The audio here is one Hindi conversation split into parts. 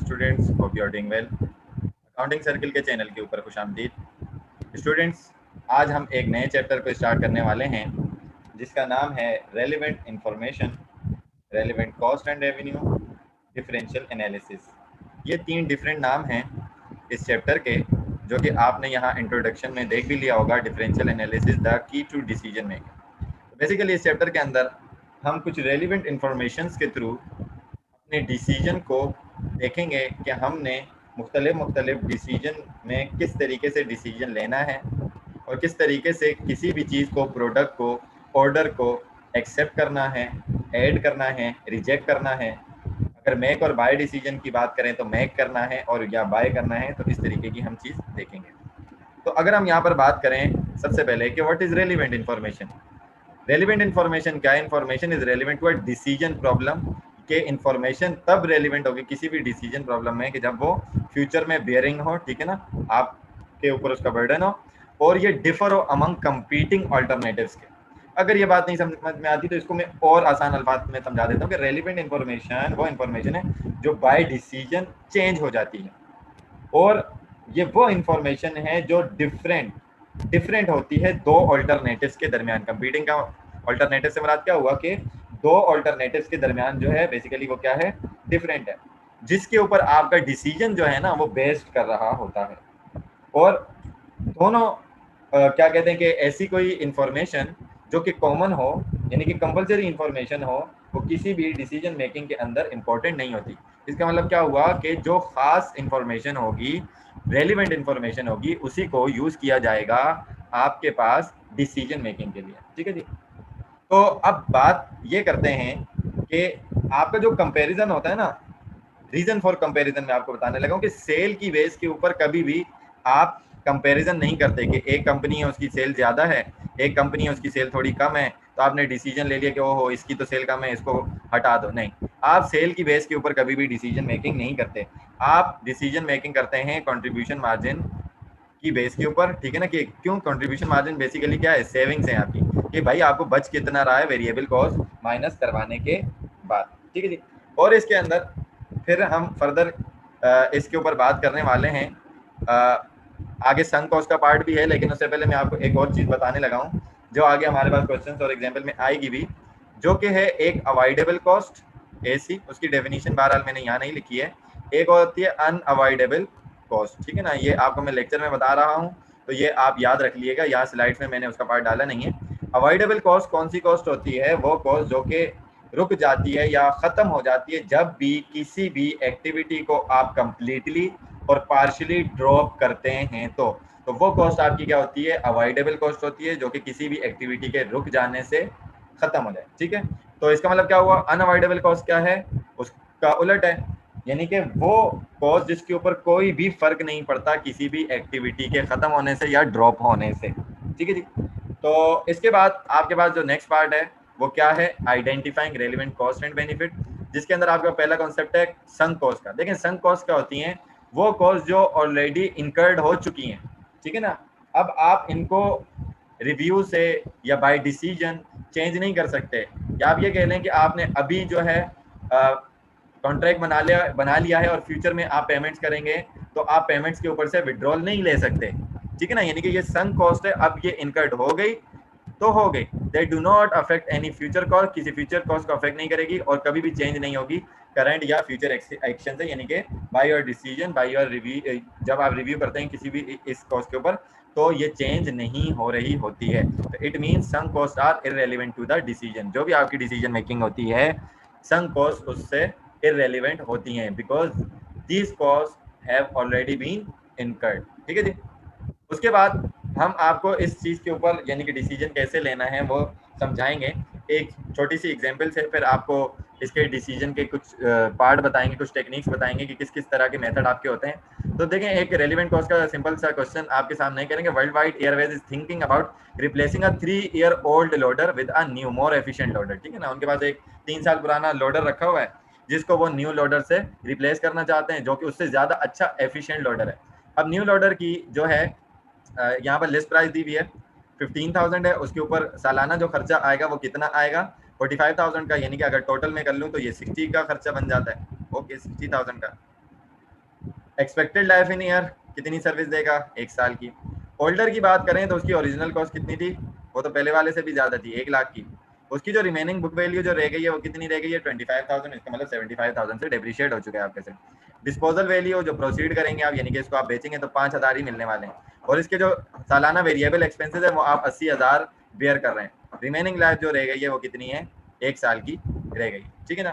Students, hope you are doing well. Accounting circle के चैनल के ऊपर खुशामदीद। स्टूडेंट्स, आज हम एक नए चैप्टर को स्टार्ट करने वाले हैं जिसका नाम है relevant information, relevant cost and revenue, differential analysis. ये 3 डिफरेंट नाम हैं इस चैप्टर के, जो कि आपने यहाँ इंट्रोडक्शन में देख भी लिया होगा। Differential analysis, the key to decision making. Basically इस चैप्टर के अंदर हम कुछ रेलिवेंट इंफॉर्मेशंस के थ्रू अपने डिसीजन को देखेंगे कि हमने मुख्तलिफ डिसीजन में किस तरीके से डिसीजन लेना है और किस तरीके से किसी भी चीज़ को, प्रोडक्ट को, ऑर्डर को एक्सेप्ट करना है, ऐड करना है, रिजेक्ट करना है। अगर मेक और बाय डिसीजन की बात करें तो मेक करना है और या बाय करना है, तो इस तरीके की हम चीज़ देखेंगे। तो अगर हम यहाँ पर बात करें सबसे पहले कि what is relevant information. Relevant information क्या है? Information is relevant to a decision problem के इन्फॉर्मेशन तब रेलिवेंट होगी किसी भी डिसीजन प्रॉब्लम में कि जब वो फ्यूचर में बेयरिंग हो, ठीक है ना, आपके ऊपर उसका बर्डन हो, और ये डिफर हो अमंग कंपीटिंग अल्टरनेटिव्स के। अगर ये बात नहीं समझ में आती तो इसको मैं और आसान अल्फाज में समझा देता हूँ कि रेलिवेंट इन्फॉर्मेशन वो इन्फॉर्मेशन है जो बाय डिसीजन चेंज हो जाती है, और ये वो इन्फॉर्मेशन है जो डिफरेंट होती है दो अल्टरनेटिव्स के दरमियान। कंपीटिंग का अल्टरनेटिव से मुराद क्या हुआ कि दो अल्टरनेटिव्स के दरमियान जो है बेसिकली वो क्या है? डिफरेंट है, जिसके ऊपर आपका डिसीजन जो है ना वो बेस्ड कर रहा होता है। और दोनों क्या कहते हैं कि ऐसी कोई इंफॉर्मेशन जो कि कॉमन हो, यानी कि कंपलसरी इंफॉर्मेशन हो, वो किसी भी डिसीजन मेकिंग के अंदर इंपॉर्टेंट नहीं होती। इसका मतलब क्या हुआ कि जो खास इंफॉर्मेशन होगी, रेलिवेंट इंफॉर्मेशन होगी, उसी को यूज किया जाएगा आपके पास डिसीजन मेकिंग के लिए। ठीक है जी। तो अब बात ये करते हैं कि आपका जो कंपैरिजन होता है ना, रीजन फॉर कंपैरिजन में आपको बताने लगा हूं कि सेल की बेस के ऊपर कभी भी आप कंपैरिजन नहीं करते कि एक कंपनी है उसकी सेल ज्यादा है, एक कंपनी है उसकी सेल थोड़ी कम है, तो आपने डिसीजन ले लिया कि ओहो इसकी तो सेल कम है, इसको हटा दो। नहीं, आप सेल की बेस के ऊपर कभी भी डिसीजन मेकिंग नहीं करते। आप डिसीजन मेकिंग करते हैं कंट्रीब्यूशन मार्जिन की बेस के ऊपर, ठीक है ना। कि क्यों? कंट्रीब्यूशन मार्जिन बेसिकली क्या है? सेविंग्स है आपकी, कि भाई आपको बच कितना रहा है वेरिएबल कॉस्ट माइनस करवाने के बाद। ठीक है जी। और इसके अंदर फिर हम फर्दर इसके ऊपर बात करने वाले हैं। आगे संक कॉस्ट का पार्ट भी है, लेकिन उससे पहले मैं आपको एक और चीज बताने लगा हूँ जो आगे हमारे पास क्वेश्चंस और एग्जाम्पल में आएगी भी, जो कि है एक अवॉइडेबल कॉस्ट, एसी। उसकी डेफिनेशन बहरहाल मैंने यहाँ नहीं लिखी है। एक और होती है अनअवॉइडेबल कॉस्ट, ठीक है ना। ये आपको मैं लेक्चर में बता रहा हूँ, तो ये आप याद रख लीजिएगा। यहाँ स्लाइड्स में मैंने उसका पार्ट डाला नहीं है। अवॉइडेबल कॉस्ट कौन सी कॉस्ट होती है? वो कॉस्ट जो कि रुक जाती है या खत्म हो जाती है जब भी किसी भी एक्टिविटी को आप कंप्लीटली और पार्शियली ड्रॉप करते हैं, तो वो कॉस्ट आपकी क्या होती है? अवॉइडेबल कॉस्ट होती है, जो कि किसी भी एक्टिविटी के रुक जाने से खत्म हो जाए। ठीक है। तो इसका मतलब क्या हुआ? अनअवॉइडेबल कॉस्ट क्या है? उसका उलट है, यानी कि वो कॉस्ट जिसके ऊपर कोई भी फर्क नहीं पड़ता किसी भी एक्टिविटी के खत्म होने से या ड्रॉप होने से। ठीक है जी। तो इसके बाद आपके पास जो नेक्स्ट पार्ट है वो क्या है? Identifying relevant cost and benefit, जिसके अंदर आपका पहला कॉन्सेप्ट है संक कॉस्ट का। देखें, संक कॉस्ट क्या होती हैं? वो कॉस्ट जो ऑलरेडी इनकर्ड हो चुकी हैं, ठीक है ना। अब आप इनको रिव्यू से या बाय डिसीजन चेंज नहीं कर सकते। या आप ये कह लें कि आपने अभी जो है कॉन्ट्रैक्ट बना लिया है और फ्यूचर में आप पेमेंट्स करेंगे, तो आप पेमेंट्स के ऊपर से विड्रॉल नहीं ले सकते, ठीक है ना। यानी कि ये संक कॉस्ट है, अब ये इनकर्ड हो गई तो हो गई। They do not affect any future cost, किसी फ्यूचर कॉस्ट को अफेक्ट नहीं करेगी और कभी भी चेंज नहीं होगी करंट या फ्यूचर एक्शन से। यानी कि by your decision, by your review, जब आप रिव्यू करते हैं किसी भी इस कॉस्ट के ऊपर, तो ये चेंज नहीं हो रही होती है। तो it means sunk cost are irrelevant to the decision. जो भी आपकी डिसीजन मेकिंग होती है, संक कॉस्ट उससे इररेलेवेंट होती हैं, because this cost have already been incurred. ठीक है जी। उसके बाद हम आपको इस चीज़ के ऊपर, यानी कि डिसीजन कैसे लेना है, वो समझाएंगे। एक छोटी सी एग्जांपल से फिर आपको इसके डिसीजन के कुछ पार्ट बताएंगे, कुछ टेक्निक्स बताएंगे कि किस किस तरह के मेथड आपके होते हैं। तो देखें, एक रेलिवेंट कॉस्ट का सिंपल सा क्वेश्चन आपके सामने करेंगे। World wide Airways is thinking about replacing a 3-year-old loader with a new more efficient loader. ठीक है ना। उनके पास एक 3 साल पुराना लोडर रखा हुआ है जिसको वो न्यू लोडर से रिप्लेस करना चाहते हैं, जो कि उससे ज़्यादा अच्छा एफिशिएंट लोडर है। अब न्यू लोडर की जो है यहाँ पर लिस्ट प्राइस दी हुई है 15,000 है। उसके ऊपर सालाना जो खर्चा आएगा वो कितना आएगा? 45,000 का। यानी कि अगर टोटल में कर लूँ तो ये 60 का खर्चा बन जाता है। ओके, 60,000 का। एक्सपेक्टेड लाइफ इन ईयर कितनी सर्विस देगा, 1 साल की। ओल्डर की बात करें तो उसकी ओरिजिनल कॉस्ट कितनी थी, वो तो पहले वाले से भी ज़्यादा थी, 1 लाख की। उसकी जो रिमेनिंग बुक वैल्यू जो रह गई है वो कितनी रह गई है, 25,000। इसका मतलब 75,000 से डेप्रिशिएट हो चुका है आपके से। डिस्पोजल वैल्यू जो प्रोसीड करेंगे आप, यानी कि इसको आप बेचेंगे तो 5,000 ही मिलने वाले हैं, और इसके जो सालाना वेरिएबल एक्सपेंसेस है वो आप 80,000 बेयर कर रहे हैं। रिमेनिंग लाइफ जो रह गई है वो कितनी है, 1 साल की रह गई, ठीक है ना।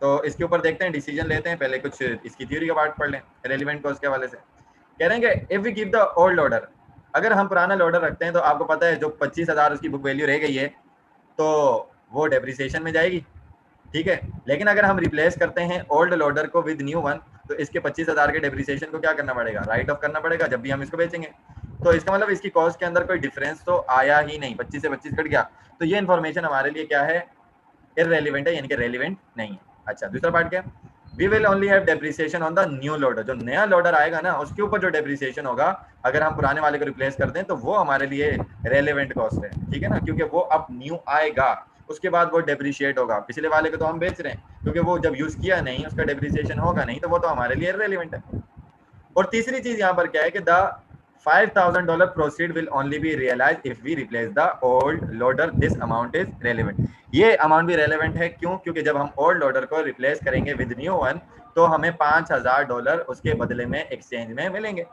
तो इसके ऊपर देखते हैं, डिसीजन लेते हैं। पहले कुछ इसकी थ्योरी का पार्ट पढ़ लें रेलिवेंट कॉस्ट के हवाले से। कह रहे हैं कि if we keep the old order, अगर हम पुराना ऑर्डर रखते हैं तो आपको पता है जो 25,000 उसकी बुक वैल्यू रह गई है तो वो डेप्रिसिएशन में जाएगी, ठीक है। लेकिन अगर हम रिप्लेस करते हैं ओल्ड लोडर को विद न्यू वन, तो इसके 25,000 के डेप्रिसिएशन को क्या करना पड़ेगा, राइट ऑफ करना पड़ेगा जब भी हम इसको बेचेंगे। तो इसका मतलब इसकी कॉस्ट के अंदर कोई डिफरेंस तो आया ही नहीं, 25 से 25 कट गया। तो ये इन्फॉर्मेशन हमारे लिए क्या है, इररेलेवेंट है, यानी कि रेलिवेंट नहीं है। अच्छा, दूसरा पार्ट क्या, we will only have depreciation on the new loader. जो नया लोडर आएगा ना उसके ऊपर जो डेप्रिसिएशन होगा, अगर हम पुराने वाले को रिप्लेस कर दें तो वो हमारे लिए रेलिवेंट कॉस्ट है, ठीक है ना, क्योंकि वो अब न्यू आएगा, उसके बाद वो डेप्रिशिएट होगा। पिछले वाले को तो हम बेच रहे हैं क्योंकि वो जब यूज किया नहीं, उसका डेप्रिसिएशन होगा नहीं, तो वो तो हमारे लिए इररेलेवेंट है। और तीसरी चीज यहाँ पर क्या है कि the $5,000 proceed will only be realized if we replace the old loader. This amount is relevant. ये अमाउंट भी रेलेवेंट है, क्यों, क्योंकि जब हम ओल्ड लोडर को रिप्लेस करेंगे विद न्यू वन तो हमें $5,000 उसके बदले में एक्सचेंज में मिलेंगे।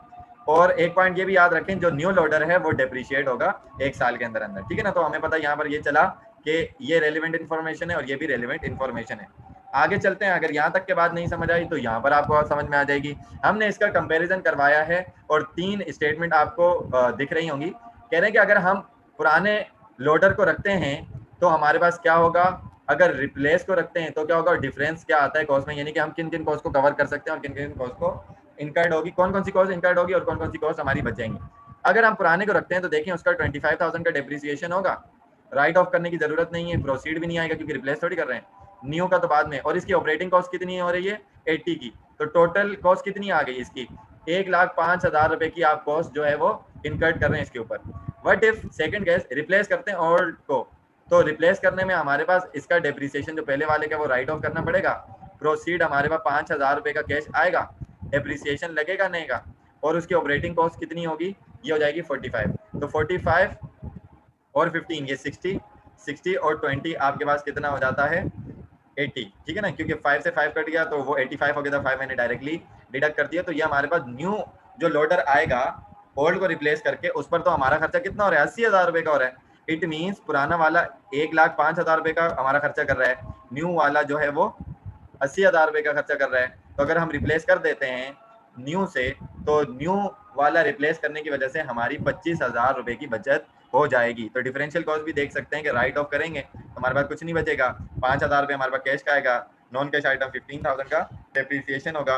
और एक पॉइंट ये भी याद रखें, जो न्यू लोडर है वो डेप्रिशिएट होगा 1 साल के अंदर अंदर, ठीक है ना। तो हमें पता यहाँ पर ये चला कि ये रेलिवेंट इन्फॉर्मेशन है और ये भी रेलिवेंट इन्फॉर्मेशन है। आगे चलते हैं, अगर यहाँ तक के बात नहीं समझ आई तो यहाँ पर आपको समझ में आ जाएगी। हमने इसका कंपैरिजन करवाया है और 3 स्टेटमेंट आपको दिख रही होंगी। कह रहे हैं कि अगर हम पुराने लोडर को रखते हैं तो हमारे पास क्या होगा, अगर रिप्लेस को रखते हैं तो क्या होगा, डिफरेंस क्या आता है कॉस्ट में, यानी कि हम किन किन कॉस्ट को कवर कर सकते हैं और किन किन कॉस्ट को इनकर्ड होगी, कौन कौन सी कॉस्ट इनकर्ड होगी और कौन कौन सी कॉस्ट हमारी बचेंगी। अगर हम पुराने को रखते हैं तो देखिए उसका 25,000 का डेप्रिसिएशन होगा, राइट ऑफ करने की जरूरत नहीं है, प्रोसीड भी नहीं आएगा क्योंकि रिप्लेस थोड़ी कर रहे हैं, न्यू का तो बाद में। और इसकी ऑपरेटिंग कॉस्ट कितनी हो रही है, 80 की। तो टोटल कॉस्ट कितनी आ गई इसकी, 1,05,000 रुपए की आप कॉस्ट जो है वो इनकर्ड कर रहे हैं इसके ऊपर। What if second case replace करते हैं ओल्ड को, तो रिप्लेस करने में हमारे पास इसका डेप्रिसिएशन जो पहले वाले का वो राइट ऑफ करना पड़ेगा, प्रोसीड हमारे पास 5,000 रुपए का कैश आएगा, डेप्रिसिएशन लगेगा नहीं का, और उसकी ऑपरेटिंग कॉस्ट कितनी होगी, ये हो जाएगी 45। तो 45 और 15 ये 60, 60 और 20 आपके पास कितना हो जाता है, 80, ठीक है ना, क्योंकि 5 से 5 कट गया तो वो 85 हो गया था, 5 मैंने डायरेक्टली डिडक्ट कर दिया। तो ये हमारे पास न्यू जो लोडर आएगा ओल्ड को रिप्लेस करके, उस पर तो हमारा खर्चा कितना हो रहा है, 80,000 रुपए का हो रहा है। इट मीन्स पुराना वाला 1,05,000 रुपए का हमारा खर्चा कर रहा है, न्यू वाला जो है वो 80,000 रुपए का खर्चा कर रहा है। तो अगर हम रिप्लेस कर देते हैं न्यू से, तो न्यू वाला रिप्लेस करने की वजह से हमारी 25,000 रुपए की बचत हो जाएगी। तो डिफरेंशियल कॉस्ट भी देख सकते हैं कि राइट ऑफ करेंगे तो हमारे पास कुछ नहीं बचेगा, 5,000 रुपये हमारे पास कैश का आएगा, नॉन कैश आइटम 15,000 का डेप्रिसिएशन होगा,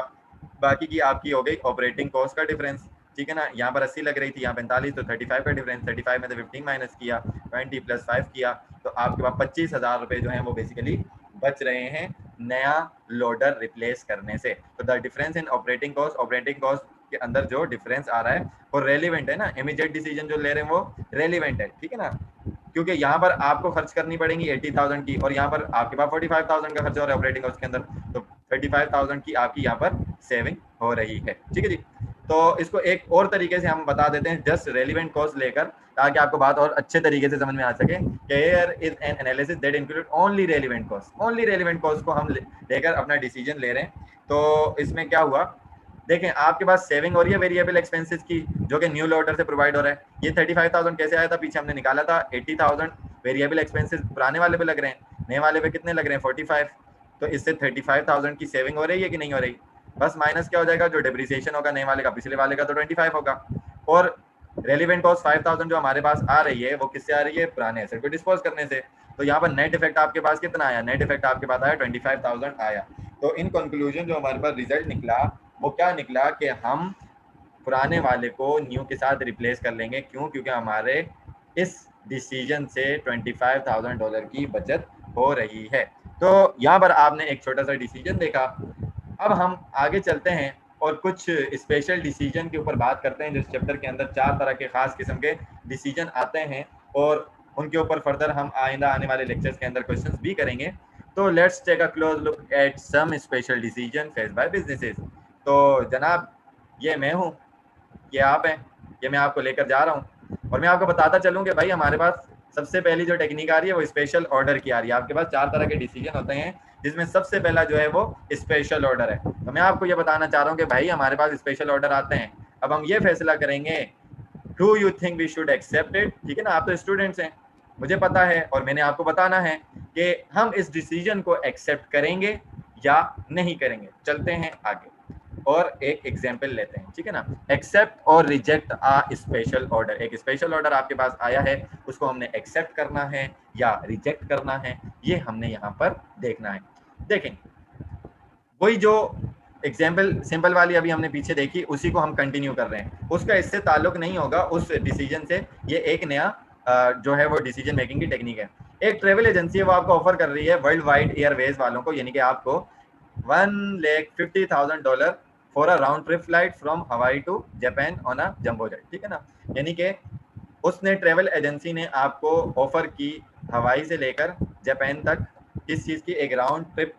बाकी की आपकी हो गई ऑपरेटिंग कॉस्ट का डिफरेंस, ठीक है ना। यहाँ पर 80 लग रही थी, यहाँ 45, तो 35 का डिफरेंस, 35 में से 15 माइनस किया, 20 + 5 किया, तो आपके पास 25,000 रुपये जो है वो बेसिकली बच रहे हैं नया लोडर रिप्लेस करने से। तो the difference in operating cost के अंदर जो डिफरेंस आ रहा है वो रेलिवेंट है ना, इमीडिएट डिसीजन जो ले रहे हैं वो रेलिवेंट है, ठीक है ना, क्योंकि यहाँ पर आपको खर्च करनी पड़ेगी 80,000 की और यहाँ पर आपके पास 45,000 का खर्चा हो रहा है ऑपरेटिंग कॉस्ट के अंदर, तो 35,000 की आपकी यहाँ पर सेविंग हो रही है, ठीक है जी। तो इसको एक और तरीके से हम बता देते हैं, जस्ट रेलिवेंट कॉस्ट लेकर, ताकि आपको बात और अच्छे तरीके से समझ में आ सके। Here is an analysis that include only relevant cost, only relevant cost को हम लेकर अपना डिसीजन ले रहे हैं। तो इसमें क्या हुआ, देखें आपके पास सेविंग हो रही है वेरिएबल एक्सपेंसेस की, जो कि न्यू लोडर से प्रोवाइड हो रहा है। ये 35,000 कैसे आया था, पीछे हमने निकाला था, 80,000 वेरिएबल एक्सपेंसेस पुराने वाले पे लग रहे हैं, नए वाले पे कितने लग रहे हैं, 45। तो इससे 35,000 की सेविंग हो रही है कि नहीं हो रही, बस माइनस क्या हो जाएगा, जो डेप्रिसिएशन होगा नए वाले का, पिछले वाले का तो 25 होगा। और रेलिवेंट कॉस्ट 5,000 जो हमारे पास आ रही है वो किससे आ रही है, पुराने एसेट को डिस्पोज करने से। तो यहाँ पर नेट इफेक्ट आपके पास कितना आया, नेट इफेक्ट आपके पास आया 25,000 आया। तो इन कंक्लूजन जो हमारे पास रिजल्ट निकला वो क्या निकला कि हम पुराने वाले को न्यू के साथ रिप्लेस कर लेंगे, क्यों, क्योंकि हमारे इस डिसीजन से $25,000 की बचत हो रही है। तो यहाँ पर आपने एक छोटा सा डिसीजन देखा। अब हम आगे चलते हैं और कुछ स्पेशल डिसीजन के ऊपर बात करते हैं। जिस चैप्टर के अंदर 4 तरह के खास किस्म के डिसीजन आते हैं और उनके ऊपर फर्दर हम आइंदा आने वाले लेक्चर्स के अंदर क्वेश्चंस भी करेंगे। तो let's take a close look at some special decision faced by businesses. तो जनाब ये मैं हूँ, ये आप हैं, ये मैं आपको लेकर जा रहा हूँ। और मैं आपको बताता चलूँ कि भाई हमारे पास सबसे पहली जो टेक्निक आ रही है वो स्पेशल ऑर्डर की आ रही है। आपके पास 4 तरह के डिसीजन होते हैं, जिसमें सबसे पहला जो है वो स्पेशल ऑर्डर है। तो मैं आपको ये बताना चाह रहा हूँ कि भाई हमारे पास स्पेशल ऑर्डर आते हैं, अब हम ये फैसला करेंगे do you think we should accept it. ठीक है ना, आप तो स्टूडेंट्स हैं, मुझे पता है और मैंने आपको बताना है कि हम इस डिसीजन को एक्सेप्ट करेंगे या नहीं करेंगे। चलते हैं आगे और एक एग्जाम्पल लेते हैं, ठीक है ना। एक्सेप्ट और रिजेक्ट आ स्पेशल ऑर्डर। एक स्पेशल ऑर्डर आपके पास आया है, उसको हमने एक्सेप्ट करना है या रिजेक्ट करना है, ये हमने यहाँ पर देखना है। देखें, वही जो एग्जाम्पल सिंपल वाली अभी हमने पीछे देखी, उसी को हम कंटिन्यू कर रहे हैं। उसका इससे ताल्लुक नहीं होगा उस डिसीजन से, ये एक नया जो है वो डिसीजन मेकिंग की टेक्निक है। एक ट्रेवल एजेंसी है, वो आपको ऑफर कर रही है वर्ल्ड वाइड एयरवेज वालों को, यानी कि आपको $1,50,000 for a round trip flight from Hawaii to Japan on a jumbo jet. ठीक है ना, यानी कि उसने ट्रेवल एजेंसी ने आपको ऑफर की हवाई से लेकर जापान तक किस चीज़ की, एक राउंड ट्रिप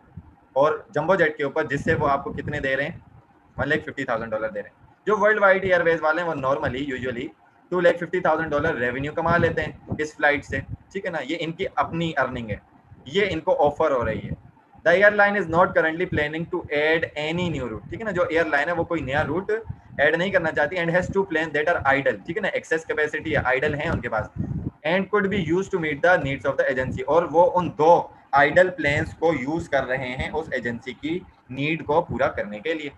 और जंबो जेट के ऊपर, जिससे वो आपको कितने दे रहे हैं, $1,50,000 दे रहे हैं। जो वर्ल्ड वाइड एयरवेज वाले हैं वो नॉर्मली यूजुअली $2,50,000 रेवेन्यू कमा लेते हैं इस फ्लाइट से। ठीक है ना, ये इनकी अपनी अर्निंग है, ये इनको ऑफर हो रही है। The airline is not currently planning to add any new route. ठीक है ना, जो एयरलाइन है वो कोई नया रूट ऐड नहीं करना चाहती, and has two plane that are idle. ठीक है ना, एक्सेस कैपेसिटी है, आइडल है उनके पास, and could be used to meet the needs of the agency. और वो उन 2 आइडल प्लेन्स को यूज कर रहे हैं उस एजेंसी की नीड को पूरा करने के लिए।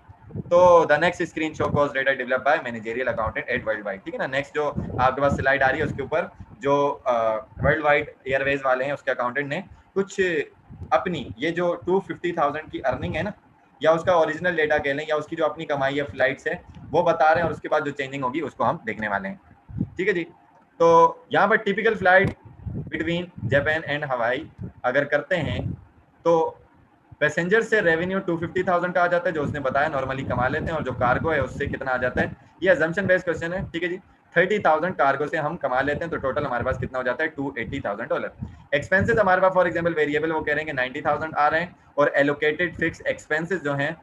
तो the next screen show cost data develop by managerial accountant at world wide. ठीक है ना, नेक्स्ट जो आपके पास स्लाइड आ रही है उसके ऊपर जो वर्ल्ड वाइड एयरवेज वाले हैं उसके अकाउंटेंट ने कुछ अपनी ये जो 250,000 की अर्निंग है ना, या उसका ओरिजिनल डेटा कह लें, या उसकी जो अपनी कमाई है फ्लाइट से, वो बता रहे हैं, और उसके बाद जो चेंजिंग होगी उसको हम देखने वाले हैं। ठीक है जी, तो यहाँ पर typical flight between Japan and हवाई अगर करते हैं तो पैसेंजर से रेवेन्यू 250,000 का आ जाता है, जो उसने बताया नॉर्मली कमा लेते हैं, और जो कार्गो है उससे कितना आ जाता है, ये अजम्पशन बेस्ड क्वेश्चन है। ठीक है जी, 30,000 कार्गो से हम कमा लेते हैं, तो टोटल हमारे पास कितना हो जाता है, $280,000। एक्सपेंसेस हमारे पास फॉर एग्जांपल वेरिएबल वो कह रहे हैं कि 90,000 आ रहे हैं, और एलोकेटेड फिक्स एक्सपेंसेस जो हैं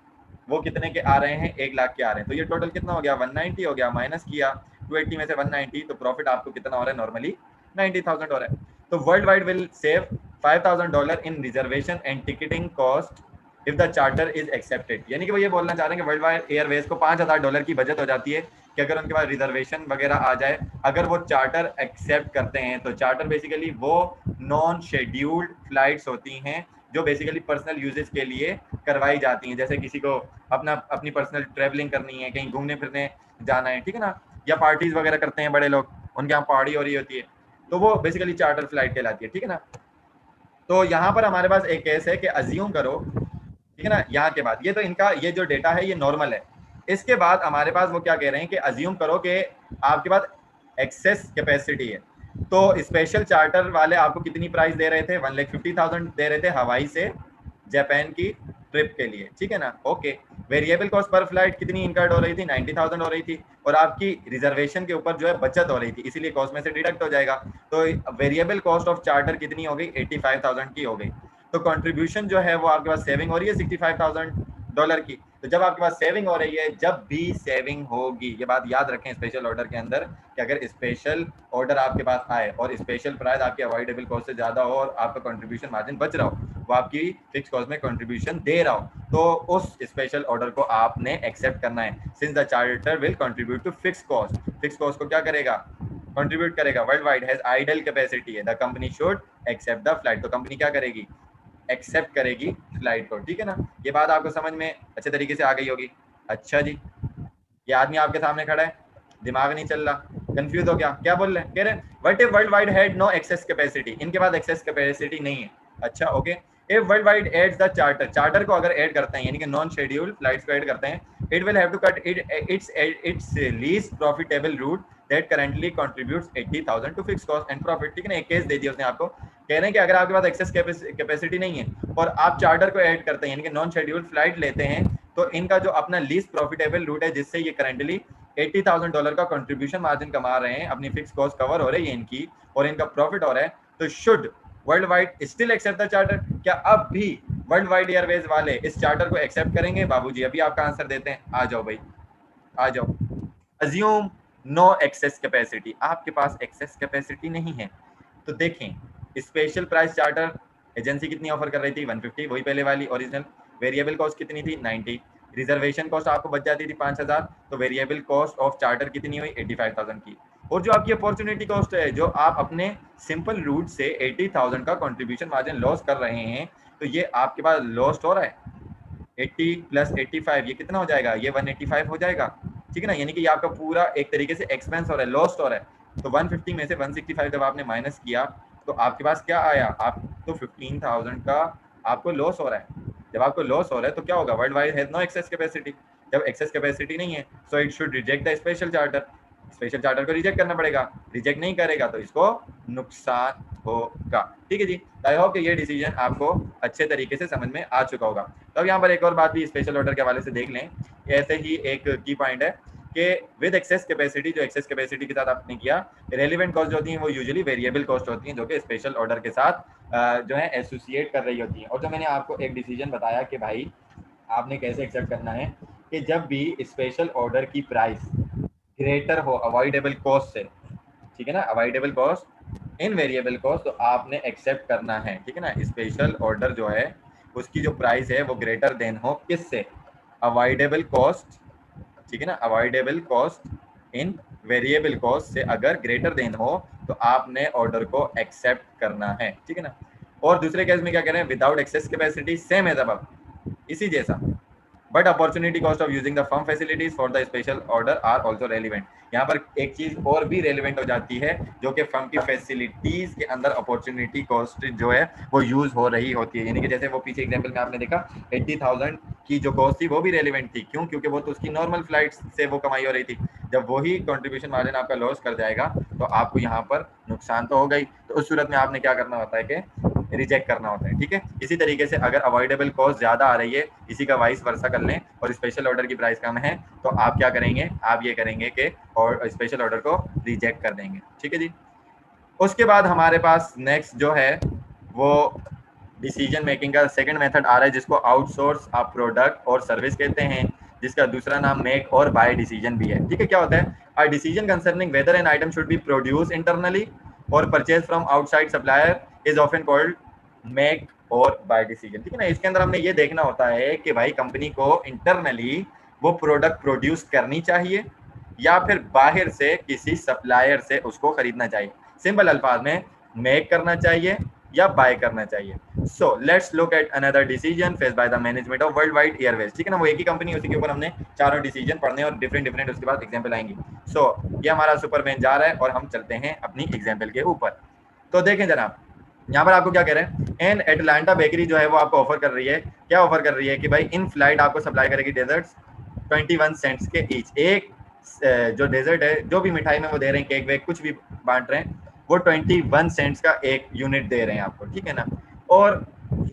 वो कितने के आ रहे हैं, 1 लाख के आ रहे हैं। तो ये टोटल कितना हो गया, 190 हो गया, माइनस किया 280 में से 190, तो प्रॉफिट आपको कितना हो रहा है, नॉर्मली 90,000 हो रहा है। तो world wide will save $5,000 in reservation and ticketing cost if the charter is accepted. यानी कि वो ये बोलना चाह रहे हैं कि वर्ल्ड वाइड एयरवेज को $5,000 की बचत हो जाती है कि अगर उनके पास रिजर्वेशन वगैरह आ जाए, अगर वो चार्टर एक्सेप्ट करते हैं। तो चार्टर बेसिकली वो नॉन शेड्यूल्ड फ्लाइट्स होती हैं जो बेसिकली पर्सनल यूजेस के लिए करवाई जाती हैं, जैसे किसी को अपनी पर्सनल ट्रैवलिंग करनी है, कहीं घूमने फिरने जाना है, ठीक है ना, या पार्टीज वगैरह करते हैं बड़े लोग, उनके यहाँ पार्टी हो रही होती है, तो वो बेसिकली चार्टर फ्लाइट कहलाती है। ठीक है ना, तो यहाँ पर हमारे पास एक केस है कि अज्यूम करो, ठीक है ना, यहाँ के बाद ये तो इनका ये जो डेटा है ये नॉर्मल है। इसके बाद हमारे पास वो क्या कह रहे हैं कि अज्यूम करो कि आपके पास एक्सेस कैपेसिटी है। तो स्पेशल चार्टर वाले आपको कितनी प्राइस दे रहे थे, 1,50,000 दे रहे थे हवाई से जापान की ट्रिप के लिए। ठीक है ना, okay. Variable cost per flight कितनी इनकर्ड हो रही थी, 90,000 हो रही थी, और आपकी रिजर्वेशन के ऊपर जो है बचत हो रही थी, इसीलिए कॉस्ट में से डिडक्ट हो जाएगा। तो वेरिएबल कॉस्ट ऑफ चार्टर कितनी हो गई, 85,000 की हो गई। तो कंट्रीब्यूशन जो है वो आपके पास सेविंग हो रही है $65,000 की। तो जब आपके पास सेविंग हो रही है, जब भी सेविंग होगी, ये बात याद रखें स्पेशल ऑर्डर के अंदर, कि अगर स्पेशल ऑर्डर आपके पास आए और स्पेशल प्राइस आपकी अवॉइडेबल कॉस्ट से ज्यादा हो और आपका कंट्रीब्यूशन मार्जिन बच रहा हो, वो आपकी फिक्स कॉस्ट में कंट्रीब्यूशन दे रहा हो, तो उस स्पेशल ऑर्डर को आपने एक्सेप्ट करना है। Since the charter will contribute to fix cost, fix cost को क्या करेगा, कंट्रीब्यूट करेगा। World wide has idle capacity है, the company should accept the flight. तो कंपनी क्या करेगी, एक्सेप्ट करेगी फ्लाइट को। ठीक है ना, ये बात आपको समझ में अच्छे तरीके से आ गई होगी। अच्छा जी, ये आदमी आपके सामने खड़ा है, दिमाग नहीं चल रहा, कंफ्यूज हो गया, क्या बोल रहे हैं, कह रहे हैं what if world wide had no excess capacity, इनके पास एक्सेस कैपेसिटी नहीं है। अच्छा okay, if world wide adds the charter, charter को अगर ऐड करते हैं यानी कि नॉन शेड्यूल्ड फ्लाइट्स को ऐड करते हैं, it will have to cut its least profitable route that currently contributes 80,000 to fix cost and profit. ठीक है ना, एक केस दे दिया उसने आपको, कह रहे हैं कि अगर आपके पास एक्सेस कैपेसिटी नहीं है और आप चार्टर को ऐड करते हैं यानी कि नॉन शेड्यूल्ड फ्लाइट लेते हैं, तो इनका जो अपना लीस्ट प्रॉफिटेबल रूट है जिससे ये करंटली $80,000 का कंट्रीब्यूशन मार्जिन कमा रहे हैं, अपनी फिक्स कॉस्ट कवर हो रही है इनकी और इनका प्रॉफिट हो रहा है, तो should world wide still accept the charter, क्या अब भी वर्ल्ड वाइड एयरवेज वाले इस चार्टर को एक्सेप्ट करेंगे? बाबूजी अभी आपका आंसर देते हैं, आ जाओ भाई। आ जाओ। अज्यूम नो एक्सेस कैपेसिटी, आपके पास एक्सेस कैपेसिटी नहीं है। तो देखें, स्पेशल प्राइस चार्टर एजेंसी कितनी ऑफर कर रही थी? 150, वही पहले वाली ओरिजिनल। वेरिएबल कॉस्ट कितनी थी? 90। रिजर्वेशन कॉस्ट आपको बच जाती थी 5000, तो वेरिएबल कॉस्ट ऑफ चार्टर कितनी हुई? 85,000 की। और जो आपकी अपॉर्चुनिटी कॉस्ट है, जो आप अपने सिंपल रूट से 80,000 का कंट्रीब्यूशन मार्जिन लॉस कर रहे हैं, तो ये आपके पास लॉस्ट हो रहा है। 80 प्लस 85 ये कितना हो जाएगा? ये 185 हो जाएगा, ठीक है ना। यानी कि ये आपका पूरा एक तरीके से एक्सपेंस हो रहा है, लॉस्ट हो रहा है। तो 150 में से 165 जब आपने माइनस किया तो आपके पास क्या आया? आप तो 15,000 का आपको लॉस हो रहा है। जब आपको लॉस हो रहा है तो क्या होगा? World wide has no excess capacity. जब एक्सेस कैपेसिटी नहीं है, so it should reject the special charter. Special charter को रिजेक्ट करना पड़ेगा। रिजेक्ट नहीं करेगा तो इसको नुकसान होगा, ठीक है जी। आई होप कि ये डिसीजन आपको अच्छे तरीके से समझ में आ चुका होगा। तो अब यहाँ पर एक और बात भी स्पेशल ऑर्डर के हवाले से देख लें। ऐसे ही एक की पॉइंट है कि विद एक्सेस कैपेसिटी, जो एक्सेस कैपेसिटी के साथ आपने किया, रेलिवेंट कॉस्ट जो होती है वो यूजुअली वेरिएबल कॉस्ट होती हैं, जो कि स्पेशल ऑर्डर के साथ जो है एसोसिएट कर रही होती है। और जो मैंने आपको एक डिसीजन बताया कि भाई आपने कैसे एक्सेप्ट करना है, कि जब भी स्पेशल ऑर्डर की प्राइस ग्रेटर हो अवॉइडेबल कॉस्ट से, ठीक है ना, avoidable cost in variable cost, तो आपने एक्सेप्ट करना है, ठीक है ना। स्पेशल ऑर्डर जो है उसकी जो प्राइस है वो ग्रेटर देन हो किससे? अवॉइडेबल कॉस्ट, ठीक है ना। Avoidable cost in variable cost से अगर ग्रेटर देन हो तो आपने ऑर्डर को एक्सेप्ट करना है, ठीक है ना। और दूसरे केस में क्या कह रहे हैं? Without excess capacity, same as above, इसी जैसा। But opportunity cost of using the firm facilities for the special order are also relevant. यहाँ पर एक चीज और भी रेलिवेंट हो जाती है, जो कि फर्म की फैसिलिटीज के अंदर अपॉर्चुनिटी कॉस्ट जो है वो यूज हो रही होती है। यानी कि जैसे वो पीछे एग्जांपल में आपने देखा 80,000 की जो कॉस्ट थी वो भी रेलिवेंट थी। क्यों? क्योंकि वो तो उसकी नॉर्मल फ्लाइट से वो कमाई हो रही थी। जब वही कंट्रीब्यूशन मार्जिन आपका लॉस कर जाएगा तो आपको यहाँ पर नुकसान तो हो गई। तो उस सूरत में आपने क्या करना होता है कि रिजेक्ट करना होता है, ठीक है। इसी तरीके से अगर अवॉइडेबल कॉस्ट ज्यादा आ रही है, इसी का वाइस वर्सा कर लें, और स्पेशल ऑर्डर की प्राइस कम है, तो आप क्या करेंगे? आप ये करेंगे कि और स्पेशल ऑर्डर को रिजेक्ट कर देंगे, ठीक है जी। उसके बाद हमारे पास नेक्स्ट जो है वो डिसीजन मेकिंग का सेकंड मेथड आ रहा है, जिसको आउटसोर्स आप प्रोडक्ट और सर्विस कहते हैं, जिसका दूसरा नाम मेक और बाय डिसीजन भी है, ठीक है। क्या होता है? A decision concerning whether an item should be produce internally or purchase from outside supplier is often called make or buy decision, ठीक है ना। इसके अंदर हमने ये देखना होता है कि भाई कंपनी को इंटरनली वो प्रोडक्ट प्रोड्यूस करनी चाहिए या फिर बाहर से किसी सप्लायर से उसको खरीदना चाहिए। सिंपल अल्फाज में मेक करना चाहिए या बाय करना चाहिए। So let's look at another decision face by the management of world wide Airways, ठीक है ना। वो एक ही कंपनी, उसी के ऊपर हमने चारों डिसीजन पढ़ने और डिफरेंट उसके बाद एग्जांपल आएंगे। सो ये हमारा सुपरमैन जा रहा है और हम चलते हैं अपनी एग्जांपल के ऊपर। तो देखें जनाब, यहाँ पर आपको क्या कह रहे हैं? एन एटलांटा बेकरी जो है वो आपको ऑफर कर रही है, क्या ऑफर कर रही है कि भाई इन फ्लाइट आपको सप्लाई करेगी डेजर्ट्स 21 सेंट्स के ईच। एक जो डेजर्ट है, जो भी मिठाई में वो दे रहे हैं, केक वेक कुछ भी बांट रहे हैं, वो 21 सेंट्स का एक यूनिट दे रहे हैं आपको, ठीक है ना। और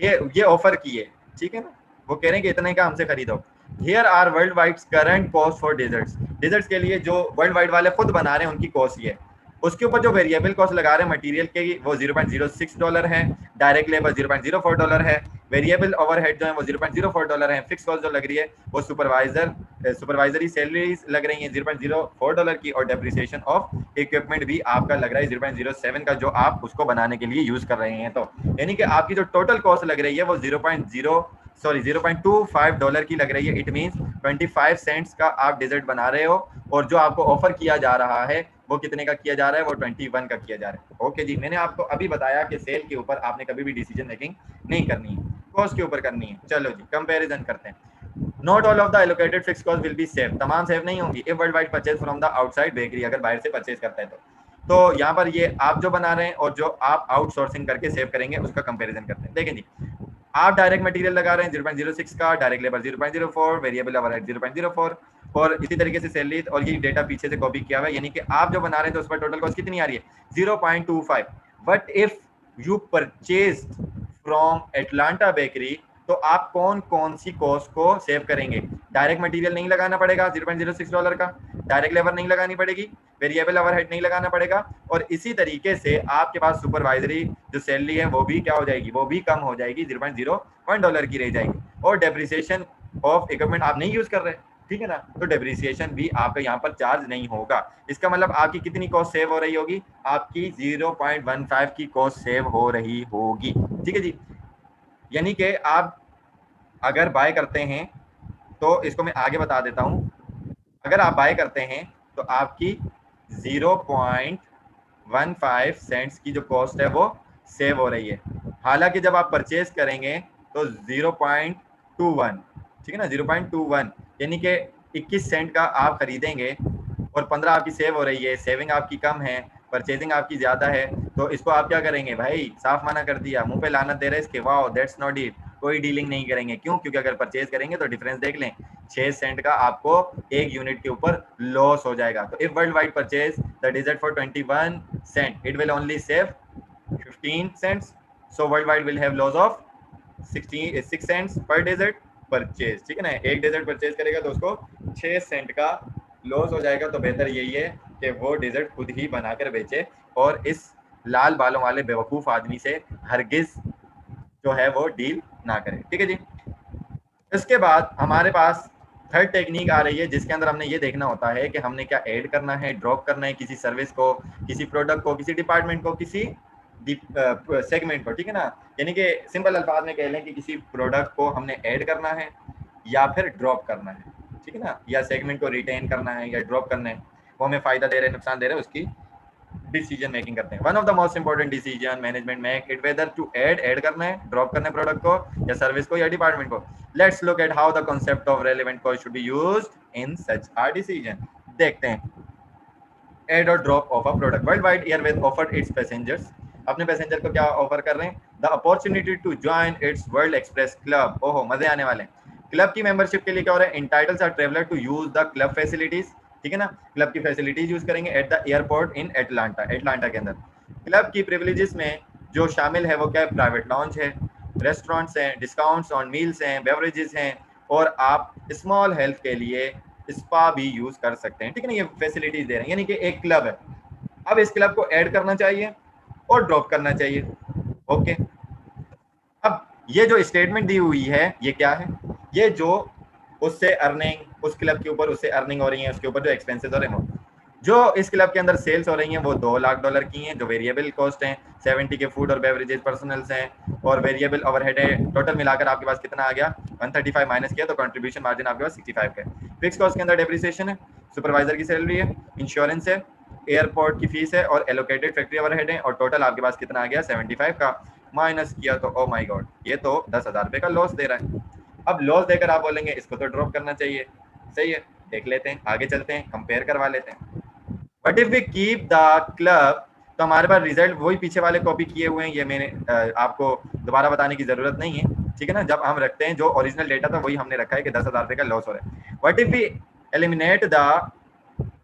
ये ऑफर की है, ठीक है ना। वो कह रहे हैं कि इतने का हमसे खरीदो। Here are world wide current cost for desserts. Desserts के लिए जो वर्ल्ड वाइड वाले खुद बना रहे हैं उनकी कॉस्ट ये है। उसके ऊपर जो वेरिएबल कॉस्ट लगा रहे हैं मटेरियल के वो $0.06 है, डायरेक्ट लेबर $0.04 है, वेरिएबल ओवरहेड जो है वो $0.04 है, फिक्स कॉस्ट जो लग रही है वो सुपरवाइजरी सैलरीज लग रही है $0.04 की, और डेप्रिसिएशन ऑफ इक्विपमेंट भी आपका लग रहा है 0.07 का, जो आप उसको बनाने के लिए यूज कर रहे हैं। तो यानी कि आपकी जो टोटल कॉस्ट लग रही है वो $0.25 की लग रही है। इट मींस 25 सेंट्स का आप डेजर्ट बना रहे हो, और जो आपको ऑफर किया जा रहा है वो कितने का किया जा रहा है? वो 21 का किया जा रहा है। ओके जी, मैंने आपको अभी बताया कि सेल के ऊपर आपने कभी भी डिसीजन मेकिंग नहीं करनी है, कॉस्ट के ऊपर करनी है। चलो जी, कंपैरिजन करते हैं। Not all of the allocated fix cost will be save, तमाम सेव नहीं होंगी if world wide purchase from the outside bakery, अगर बाहर से परचेज करता है तो यहाँ पर ये आप जो बना रहे हैं और जो आप आउटसोर्सिंग करके सेव करेंगे उसका कंपैरिजन करते हैं। देखें जी, आप डायरेक्ट मटेरियल लगा रहे हैं 0.06 का, डायरेक्ट लेबर 0.04, वेरिएबल ओवरहेड 0.04, और इसी तरीके से सैलरी, और ये डेटा पीछे से कॉपी किया हुआ है। यानी कि आप जो बना रहे हैं तो उस पर टोटल कॉस्ट कितनी आ रही है? 0.25। But if you purchase from Atlanta bakery, तो आप कौन कौन सी कॉस्ट को सेव करेंगे? डायरेक्ट मटेरियल नहीं लगाना पड़ेगा $0.06 का, डायरेक्ट लेबर नहीं लगानी पड़ेगी, वेरिएबल ओवरहेड नहीं लगाना पड़ेगा, और इसी तरीके से आपके पास सुपरवाइजरी जो सैलरी है वो भी क्या हो जाएगी? वो भी कम हो जाएगी, $0.01 की रह जाएगी, और डेप्रिसिएशन ऑफ इक्विपमेंट आप नहीं यूज कर रहे, ठीक है ना। तो डेप्रिसिएशन भी आपका यहाँ पर चार्ज नहीं होगा। इसका मतलब आपकी कितनी कॉस्ट सेव हो रही होगी, आपकी 0.15 की कॉस्ट सेव हो रही होगी। ठीक है जी। यानी कि आप अगर बाय करते हैं तो इसको मैं आगे बता देता हूँ। अगर आप बाय करते हैं तो आपकी 0.15 सेंट्स की जो कॉस्ट है वो सेव हो रही है। हालांकि जब आप परचेज करेंगे तो 0.21, ठीक है ना, 0.21 यानी कि 21 सेंट का आप खरीदेंगे और 15 आपकी सेव हो रही है, सेविंग आपकी कम है, परचेजिंग आपकी ज्यादा है, तो इसको आप क्या करेंगे भाई, साफ मना कर दिया, मुंह पे लानत दे रहे इसके, वाओ दैट्स नॉट इट, कोई डीलिंग नहीं करेंगे। क्यों? क्योंकि अगर परचेज करेंगे तो डिफरेंस देख लें, 6 सेंट का आपको एक यूनिट के ऊपर लॉस हो जाएगा। तो if world wide purchase the dessert for 21 cent it will only save 15 cents, so world wide will have loss of 6 cents पर डेजर्ट परचेज। ठीक है ना, एक डेजर्ट परचेज करेगा तो उसको 6 सेंट का लॉस हो जाएगा। तो बेहतर यही है कि वो डेजर्ट खुद ही बनाकर बेचे और इस लाल बालों वाले बेवकूफ आदमी से हरगिज जो है वो डील ना करें। ठीक है जी। इसके बाद हमारे पास थर्ड टेक्निक आ रही है जिसके अंदर हमने ये देखना होता है कि हमने क्या ऐड करना है, ड्रॉप करना है किसी सर्विस को, किसी प्रोडक्ट को, किसी डिपार्टमेंट को, किसी सेगमेंट को। ठीक है ना, यानी कि सिंपल अल्फाज में कह लें कि किसी प्रोडक्ट को हमने ऐड करना है या फिर ड्रॉप करना है। ठीक है ना, या सेगमेंट को रिटेन करना है या ड्रॉप करना है, वो हमें फायदा दे रहे हैं नुकसान दे रहे हैं, उसकी डिसीजन मेकिंग करते हैं। One of the most important decision management make it whether to add करना है, ड्रॉप करना है प्रोडक्ट को या सर्विस को या डिपार्टमेंट को। Let's look at how the concept of relevant cost should be used in such a decision. देखते हैं। ऐड और drop of a product. World wide airways offered its passengers, अपने पैसेंजर को क्या ऑफर कर रहे हैं, the opportunity to join its world express club. ओहो मजे आने वाले हैं। क्लब की मेंबरशिप के लिए क्या हो रहा है, entitles are traveler to use the club facilities. ठीक है ना, क्लब की फैसिलिटीज यूज करेंगे at the airport in Atlanta, Atlanta के अंदर। क्लब की प्रिविलेजेस में जो शामिल है वो क्या है, प्राइवेट लॉन्च है, रेस्टोरेंट्स हैं, डिस्काउंट्स ऑन मील्स हैं, बेवरेजेस हैं, और आप स्मॉल हेल्थ के लिए स्पा भी यूज कर सकते हैं। ठीक है ना, ये फैसिलिटीज दे रहे हैं। यानी कि एक क्लब है, अब इस क्लब को ऐड करना चाहिए और ड्रॉप करना चाहिए। ओके, अब ये जो स्टेटमेंट दी हुई है ये क्या है, ये जो उससे अर्निंग, उस क्लब के ऊपर उससे अर्निंग हो रही है, उसके ऊपर जो एक्सपेंसेस हो रहे हैं, जो इस क्लब के अंदर सेल्स हो रही हैं वो $2 लाख की हैं, जो वेरिएबल कॉस्ट हैं 70 के फूड और बेवरेजेस पर्सनल्स हैं और वेरिएबल ओवरहेड है। टोटल मिलाकर आपके पास कितना आ गया, 135 माइनस किया तो कंट्रीब्यूशन मार्जिन आपके पास 65 का है। फिक्स कॉस्ट के अंदर डेप्रिसिएशन है, सुपरवाइजर की सैलरी है, इंश्योरेंस है, एयरपोर्ट की फीस है और एलोकेटेड फैक्ट्री ओवरहेड है, और टोटल आपके पास कितना आ गया 75 का। माइनस किया तो ओ माय गॉड, ये तो 10,000 रुपये का लॉस दे रहा है। अब लॉस देकर आप बोलेंगे इसको तो ड्रॉप करना चाहिए, सही है, देख लेते हैं, आगे चलते हैं, कंपेयर करवा लेते हैं। But if we keep the club, तो हमारे पास रिजल्ट वही पीछे वाले कॉपी किए हुए हैं, ये मैंने आपको दोबारा बताने की जरूरत नहीं है। ठीक है ना, जब हम रखते हैं जो ओरिजिनल डेटा था वही हमने रखा है कि 10,000 रुपये का लॉस हो रहा है। But if we eliminate the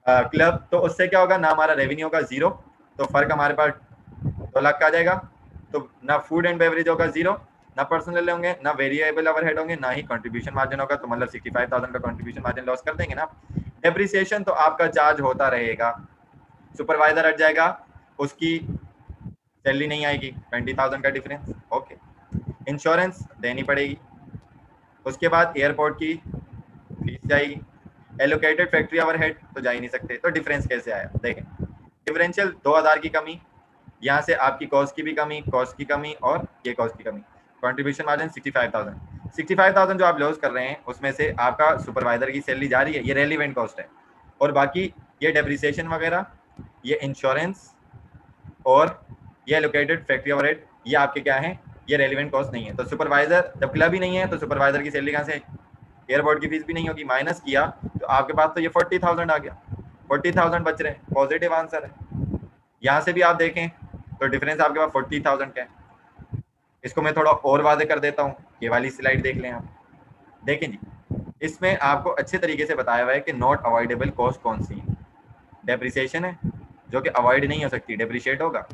club, तो उससे क्या होगा, ना हमारा रेवेन्यू होगा जीरो, तो फर्क हमारे पास 2 लाख का आ जाएगा। तो ना फूड एंड बेवरेज होगा जीरो, ना पर्सनल होंगे, ना वेरिएबल ओवरहेड होंगे, ना ही कंट्रीब्यूशन मार्जिन होगा, तो मतलब 65,000 का कंट्रीब्यूशन मार्जिन लॉस कर देंगे ना। डेप्रिसिएशन तो आपका चार्ज होता रहेगा, सुपरवाइजर हट जाएगा, उसकी सैलरी नहीं आएगी, 20,000 का डिफरेंस। ओके, इंश्योरेंस देनी पड़ेगी, उसके बाद एयरपोर्ट की फीस जाएगी, एलोकेटेड फैक्ट्री ओवरहेड तो जा ही नहीं सकते। तो डिफरेंस कैसे आया, देखें, डिफरेंशियल 2,000 की कमी, यहाँ से आपकी कॉस्ट की भी कमी, कॉस्ट की कमी और ये कॉस्ट की कमी, कंट्रीब्यूशन मार्जिन 65,000। 65,000 जो आप लॉस कर रहे हैं उसमें से आपका सुपरवाइजर की सैलरी जा रही है, ये रेलिवेंट कॉस्ट है, और बाकी ये डेप्रिसिएशन वगैरह, ये इंश्योरेंस और ये एलोकेटेड फैक्ट्री ओवरहेड, ये आपके क्या है, ये रेलिवेंट कॉस्ट नहीं है। तो सुपरवाइजर जब क्लब ही नहीं है तो सुपरवाइजर की सैलरी कहाँ से, एयरपोर्ट की फीस भी नहीं होगी, माइनस किया तो आपके पास तो ये 40,000 आ गया, 40,000 बच रहे हैं, पॉजिटिव आंसर है। यहाँ से भी आप देखें तो डिफरेंस आपके पास 40,000 का है। इसको मैं थोड़ा और वादे कर देता हूँ, ये वाली स्लाइड देख लें आप, देखें जी, इसमें आपको अच्छे तरीके से बताया हुआ है कि नॉट अवॉइडेबल कॉस्ट कौन सी है, डेप्रिसिएशन है जो कि अवॉइड नहीं हो सकती, डेप्रिशिएट होगा।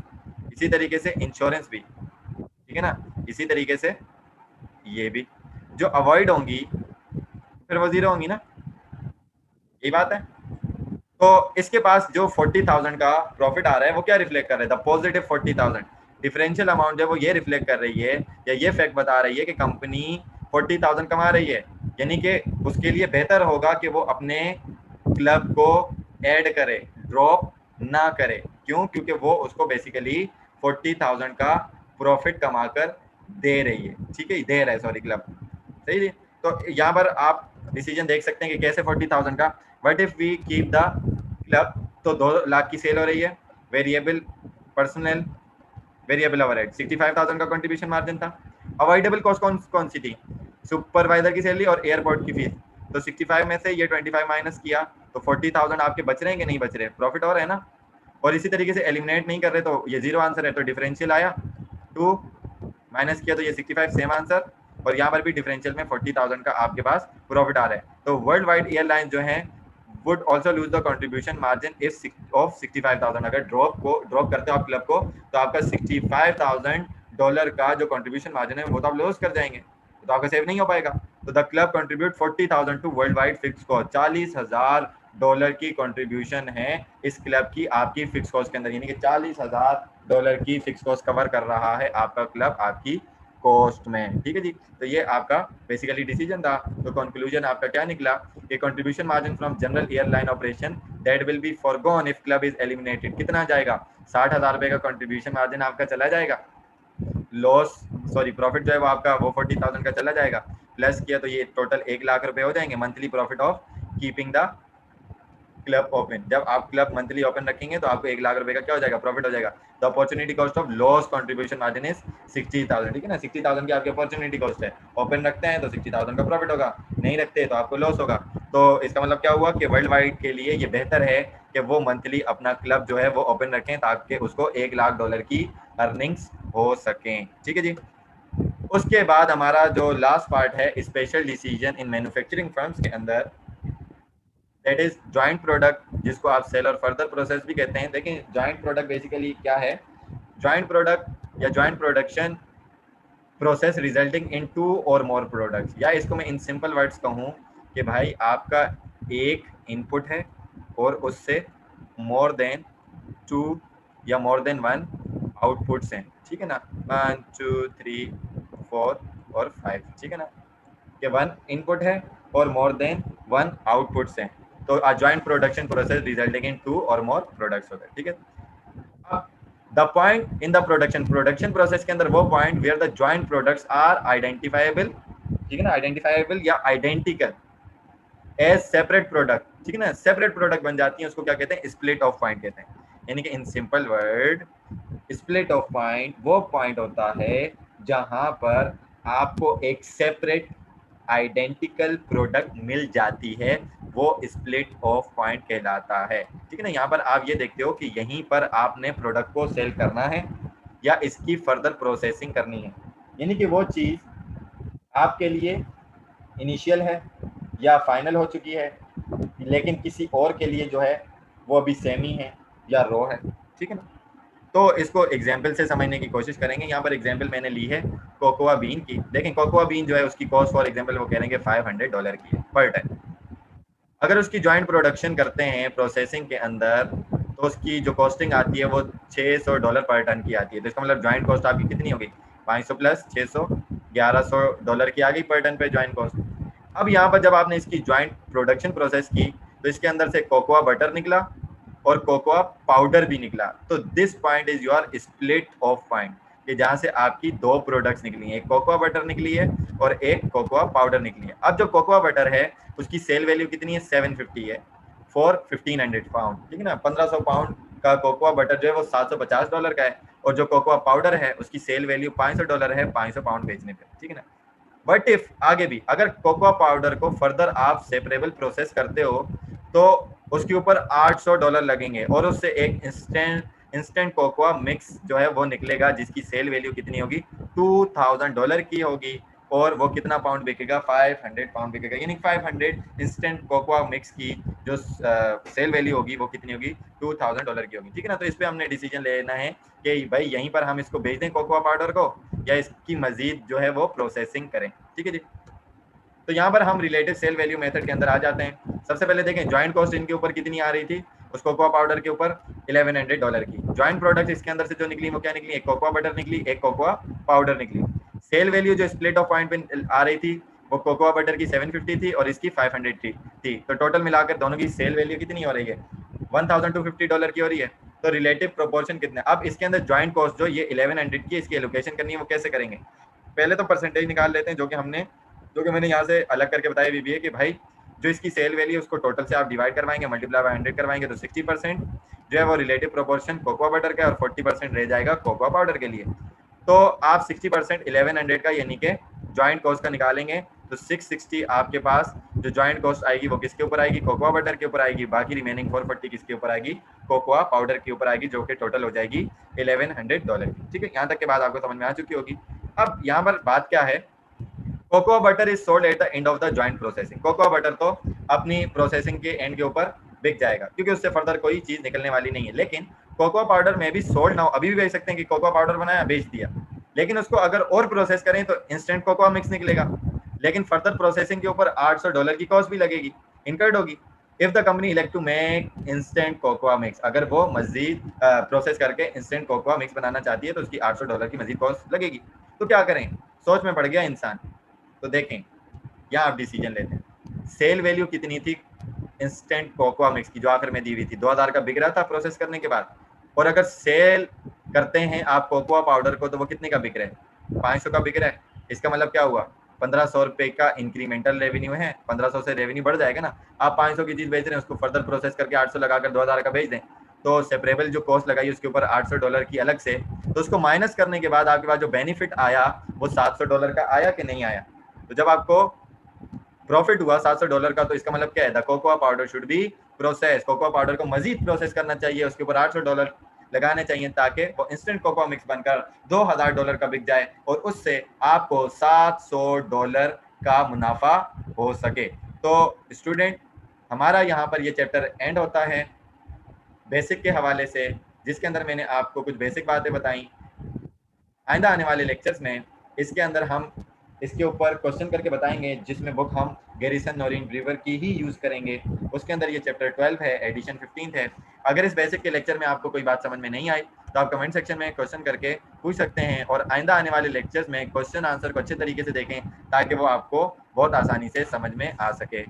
इसी तरीके से इंश्योरेंस भी, ठीक है ना, इसी तरीके से ये भी जो अवॉइड होंगी फिर वो जीरो होंगी ना, यही बात है। तो इसके पास जो 40,000 का प्रॉफिट आ रहा है वो क्या रिफ्लेक्ट कर रहा है, द पॉजिटिव 40,000। डिफरेंशियल अमाउंट जो वो ये रिफ्लेक्ट कर रही है या ये फैक्ट बता रही है कि कंपनी 40,000 कमा रही है, यानी कि उसके लिए बेहतर होगा कि वो अपने क्लब को ऐड करे, ड्रॉप ना करे। क्यों? क्योंकि वो उसको बेसिकली 40,000 का प्रॉफिट कमाकर दे रही है, ठीक है, दे रहा है, सॉरी, क्लब, सही है। तो यहाँ पर आप डिसीजन देख सकते हैं कि कैसे 40,000 का, what if we keep the club, तो 2 लाख की सेल हो रही है, वेरिएबल पर्सनल वेरिएबल ओवरहेड 65,000 का कंट्रीब्यूशन मार्जिन था। अवॉइडेबल कॉस्ट कौन सी थी? सुपरवाइजर की सैलरी और एयरपोर्ट की फीस। तो 65 में से ये 25 माइनस किया तो 40,000 आपके बच रहे हैं कि नहीं बच रहे? प्रॉफिट और है ना। और इसी तरीके से एलिमिनेट नहीं कर रहे तो ये 0 आंसर है, तो डिफरेंशियल आया 2 माइनस किया तो ये 65 सेम आंसर, और यहाँ पर भी डिफरेंशियल में 40,000 का आपके पास प्रॉफिट आ रहा है। तो वर्ल्ड वाइड एयरलाइन जो है would also lose the contribution margin if of 65,000, अगर ड्रॉप करते हो आप क्लब को तो आपका $65,000 का जो कंट्रीब्यूशन मार्जिन है वो तो आप लॉस कर जाएंगे, तो आपका सेव नहीं हो पाएगा। तो the club contribute 40,000 to world wide fix cost, $40,000 की कंट्रीब्यूशन है इस क्लब की आपकी फिक्स कॉस्ट के अंदर, यानी कि $40,000 की फिक्स कॉस्ट कवर कर रहा है आपका क्लब आपकी कॉस्ट में, ठीक है जी। तो ये आपका बेसिकली डिसीजन था। तो कंक्लूजन आपका क्या निकला कि contribution margin from general airline operation that will be foregone if club is eliminated, कितना जाएगा? 60,000 का कंट्रीब्यूशन मार्जिन आपका चला जाएगा, लॉस सॉरी प्रॉफिट जो है वो आपका वो 40,000 का चला जाएगा, प्लस किया तो ये टोटल 1 लाख रुपए हो जाएंगे monthly profit of keeping the club open. जब आप क्लब मंथली ओपन रखेंगे तो आपको 1 लाख रुपए का क्या हो जाएगा? प्रॉफिट हो जाएगा। The opportunity cost of loss contribution margin is 60,000, ठीक है ना। 60,000 की आपकी अपॉर्चुनिटी कॉस्ट है, ओपन रखते हैं तो 60,000 का प्रॉफिट होगा, नहीं रखते तो आपको लॉस होगा। तो इसका मतलब क्या हुआ कि वर्ल्ड वाइड के लिए ये बेहतर है कि वो मंथली अपना क्लब जो है वो ओपन रखें ताकि उसको $1 लाख की अर्निंग्स हो सकें, ठीक है जी। उसके बाद हमारा जो लास्ट पार्ट है special decision in manufacturing firms के अंदर, दैट इज जॉइंट प्रोडक्ट, जिसको आप सेल और फर्दर प्रोसेस भी कहते हैं। देखिए जॉइंट प्रोडक्ट बेसिकली क्या है? जॉइंट प्रोडक्ट या joint production process resulting in 2 और मोर प्रोडक्ट्स, या इसको मैं इन सिंपल वर्ड्स कहूँ कि भाई आपका एक इनपुट है और उससे मोर देन 2 या मोर देन 1 आउटपुट्स हैं, ठीक है ना, 1 2 3 4 और 5, ठीक है ना, कि 1 इनपुट है और मोर देन 1 आउटपुट्स हैं, तो joint production process resulting in 2 और मोर प्रोडक्ट्स होता है, ठीक है। अब the point in the production process के अंदर वो point where the joint products are identifiable, ठीक है ना, आइडेंटिफाइबल या आइडेंटिकल एज सेपरेट प्रोडक्ट, ठीक है ना, सेपरेट प्रोडक्ट बन जाती है, उसको क्या कहते हैं? स्प्लिट ऑफ पॉइंट कहते हैं। यानी कि in simple word split of point वो पॉइंट होता है जहां पर आपको एक सेपरेट आइडेंटिकल प्रोडक्ट मिल जाती है, वो स्प्लिट ऑफ पॉइंट कहलाता है, ठीक है ना। यहाँ पर आप ये देखते हो कि यहीं पर आपने प्रोडक्ट को सेल करना है या इसकी फर्दर प्रोसेसिंग करनी है, यानी कि वो चीज़ आपके लिए इनिशियल है या फाइनल हो चुकी है, लेकिन किसी और के लिए जो है वो अभी सेमी है या रो है, ठीक है ना। तो इसको एग्जाम्पल से समझने की कोशिश करेंगे। यहाँ पर एग्जाम्पल मैंने ली है कोकोआ बीन की। देखें कोकोआ बीन जो है उसकी कॉस्ट फॉर एग्जाम्पल वो कह रहे हैं $500 की है पर टन। अगर उसकी जॉइंट प्रोडक्शन करते हैं प्रोसेसिंग के अंदर तो उसकी जो कॉस्टिंग आती है वो $600 पर टन की आती है। तो इसका मतलब जॉइंट कॉस्ट आपकी कितनी होगी? 500 प्लस 600 $1,100 की आ गई पर टन पे जॉइंट कॉस्ट। अब यहाँ पर जब आपने इसकी जॉइंट प्रोडक्शन प्रोसेस की तो इसके अंदर से कोकोआ बटर निकला और कोकोआ पाउडर भी निकला, तो this point is your split of point, कि जहाँ से आपकी 2 प्रोडक्ट्स निकली हैं, एक कोकोआ बटर निकली है और एक कोकोआ पाउडर निकली है। अब जो कोकोआ बटर है उसकी सेल वैल्यू कितनी है? 750 है फॉर 1500 पाउंड, ठीक है ना। 1500 पाउंड का कोकोआ बटर जो है वो $750 का है, और जो कोकोआ पाउडर है उसकी सेल वैल्यू $500 है 500 पाउंड बेचने पे, ठीक है ना। बट इफ आगे भी अगर कोकोआ पाउडर को फर्दर आप सेपरेबल प्रोसेस करते हो तो उसके ऊपर $800 लगेंगे और उससे एक इंस्टेंट कोकोआ मिक्स जो है वो निकलेगा जिसकी सेल वैल्यू कितनी होगी? $2,000 की होगी, और वो कितना पाउंड बिकेगा? 500 पाउंड बिकेगा, यानी 500 इंस्टेंट कोकोआ मिक्स की जो सेल वैल्यू होगी वो कितनी होगी? $2,000 की होगी, ठीक है ना। तो इस पे हमने डिसीजन लेना है कि भाई यहीं पर हम इसको बेच दें कोकोआ पाउडर को या इसकी मजीद जो है वो प्रोसेसिंग करें, ठीक है जी। तो यहाँ पर हम रिलेटिव सेल वैल्यू मेथड के अंदर आ जाते हैं। सबसे पहले देखें जॉइंट कॉस्ट इनके ऊपर कितनी आ रही थी? उस कोकोआ पाउडर के ऊपर $1,100 की। जॉइंट प्रोडक्ट इसके अंदर से जो निकली वो क्या निकली? एक कोकोआ बटर निकली, एक कोकोआ पाउडर निकली। सेल वैल्यू जो स्प्लिट ऑफ पॉइंट पे आ रही थी वो कोकोआ बटर की 750 थी और इसकी 500 थी। तो टोटल मिलाकर दोनों की सेल वैल्यू कितनी हो रही है, $1250 की हो रही है। तो रिलेटिव प्रोपोर्शन कितने, अब इसके अंदर ज्वाइंट कॉस्ट जो ये 1100 की इसकी एलोकेशन करनी है, वो कैसे करेंगे। पहले तो परसेंटेज निकाल लेते हैं, जो कि मैंने यहाँ से अलग करके बताया बीबीए कि भाई जो इसकी सेल वैल्यू उसको टोटल से आप डिवाइड करवाएंगे, मल्टीप्लाई बाय 100 करवाएंगे, तो 60% जो है वो रिलेटिव प्रोपोर्शन कोकोआ बटर का और 40% रह जाएगा कोकोआ पाउडर के लिए। तो आप 60% 1100 का यानी कि ज्वाइंट कॉस्ट का निकालेंगे तो 660 आपके पास जो ज्वाइंट कॉस्ट आएगी वो किसके ऊपर आएगी, कोकोआ बटर के ऊपर आएगी। बाकी रिमेनिंग 440 किसके ऊपर आएगी, कोकोआ पाउडर के ऊपर आएगी, जो कि टोटल हो जाएगी $1100 की। ठीक है, यहाँ तक के बाद आपको समझ में आ चुकी होगी। अब यहाँ पर बात क्या है, cocoa butter is sold at the end of the joint processing. Cocoa butter तो अपनी प्रोसेसिंग के एंड के ऊपर बिक जाएगा क्योंकि उससे फर्दर कोई चीज निकलने वाली नहीं है। लेकिन कोकोआ पाउडर में भी सोल्ड ना हो, अभी भी बेच सकते हैं कि कोकोआ पाउडर बनाया बेच दिया, लेकिन उसको अगर और प्रोसेस करें तो इंस्टेंट कोकोआ मिक्स निकलेगा, लेकिन फर्दर प्रोसेसिंग के ऊपर $800 की कॉस्ट भी लगेगी, इनकर्ड होगी। If the company elect to make instant cocoa mix, अगर वो मजीद प्रोसेस करके इंस्टेंट कोकोआ मिक्स बनाना चाहती है तो उसकी $800 की मजीद कॉस्ट लगेगी। तो क्या करें, सोच में पड़ गया इंसान। तो देखें यहाँ आप डिसीजन लेते हैं। सेल वैल्यू कितनी थी इंस्टेंट कोकोआ मिक्स की जो आखिर में दी हुई थी, 2000 का बिक रहा था प्रोसेस करने के बाद, और अगर सेल करते हैं आप कोकोआ पाउडर को तो वो कितने का बिक रहा है, 500 का बिक रहा है। इसका मतलब क्या हुआ, 1500 रुपए का इंक्रीमेंटल रेवेन्यू है, 1500 से रेवेन्यू बढ़ जाएगा ना। आप 500 की चीज बेच रहे हैं, उसको फर्दर प्रोसेस करके 800 लगाकर 2000 का बेच दें, तो सेपरेबल जो कॉस्ट लगाई उसके ऊपर $800 की अलग से, तो उसको माइनस करने के बाद आपके पास जो बेनिफिट आया वो $700 का आया कि नहीं आया। तो जब आपको प्रॉफिट हुआ $700 का, तो इसका मतलब क्या है, the cocoa powder should be process, cocoa powder को मजीद प्रोसेस करना चाहिए, उसके ऊपर $800 लगाने चाहिए ताकि वो इंस्टेंट कोकोआ मिक्स बनकर $2000 का बिक जाए और उससे आपको $700 का मुनाफा हो सके। तो स्टूडेंट हमारा यहाँ पर ये चैप्टर एंड होता है बेसिक के हवाले से, जिसके अंदर मैंने आपको कुछ बेसिक बातें बताई। आइंदा आने वाले लेक्चर्स में इसके अंदर हम इसके ऊपर क्वेश्चन करके बताएंगे, जिसमें बुक हम गैरिसन नोरिन ब्रीवर की ही यूज़ करेंगे। उसके अंदर ये चैप्टर 12 है, एडिशन 15 है। अगर इस बेसिक के लेक्चर में आपको कोई बात समझ में नहीं आई तो आप कमेंट सेक्शन में क्वेश्चन करके पूछ सकते हैं, और आइंदा आने वाले लेक्चर्स में क्वेश्चन आंसर को अच्छे तरीके से देखें ताकि वो आपको बहुत आसानी से समझ में आ सके।